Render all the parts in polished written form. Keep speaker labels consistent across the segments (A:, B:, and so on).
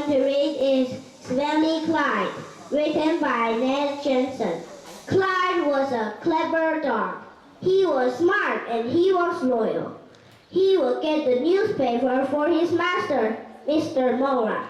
A: going to read is Smelly Clyde, written by Ned Jensen. Clyde was a clever dog. He was smart and he was loyal. He would get the newspaper for his master, Mr. Mora.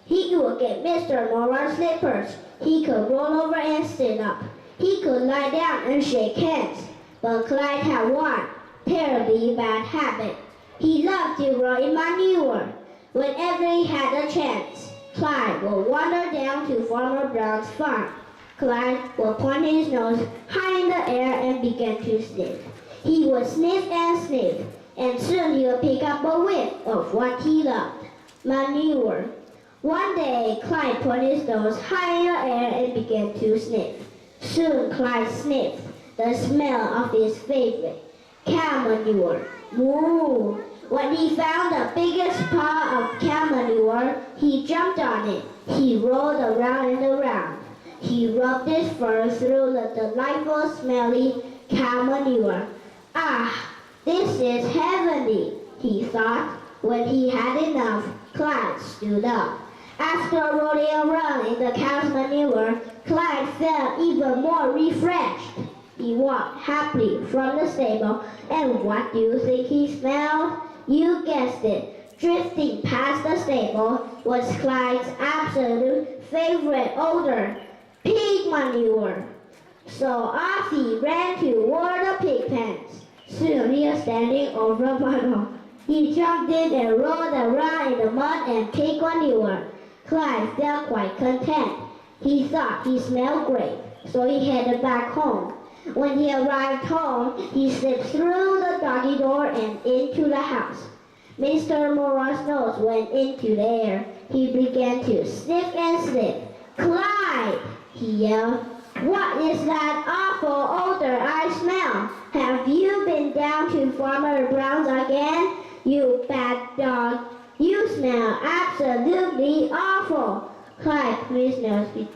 A: He would get Mr. Mora's slippers. He could roll over and sit up. He could lie down and shake hands. But Clyde had one terribly bad habit. He loved to roll in manure. Whenever he had a chance, Clyde would wander down to Farmer Brown's farm. Clyde would point his nose high in the air and begin to sniff. He would sniff, and soon he would pick up a whiff of what he loved, manure. One day, Clyde put his nose high in the air and began to sniff. Soon Clyde sniffed the smell of his favorite, cow manure. Moo! When he found the biggest pile of cow manure, he jumped on it. He rolled around and around. He rubbed his fur through the delightful, smelly cow manure. Ah, this is heavenly, he thought. When he had enough, Clyde stood up. After rolling around in the cow's manure, Clyde felt even more refreshed. He walked happily from the stable, and what do you think he smelled? You guessed it. Drifting past the stable was Clyde's absolute favorite odor, pig manure. So off he ran toward the pig pens. Soon he was standing over a puddle. He jumped in and rolled around in the mud and pig manure. Clyde felt quite content. He thought he smelled great, so he headed back home. When he arrived home, he slipped through the doggy door and into the house. Mr. Mora's nose went into the air. He began to sniff and sniff. Clyde, he yelled, what is that awful odor I smell? Have you been down to Farmer Brown's again? You bad dog. You smell absolutely awful. Clyde put his nose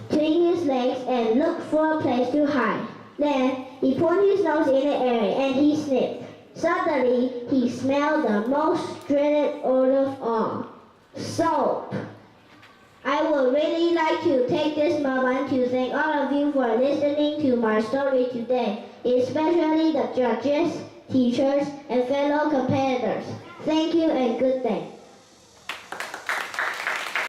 A: between his legs and looked for a place to hide. Then he put his nose in the air and he sniffed. Suddenly, he smelled the most dreaded odor of all, soap. I would really like to take this moment to thank all of you for listening to my story today, especially the judges, teachers, and fellow competitors. Thank you and good day.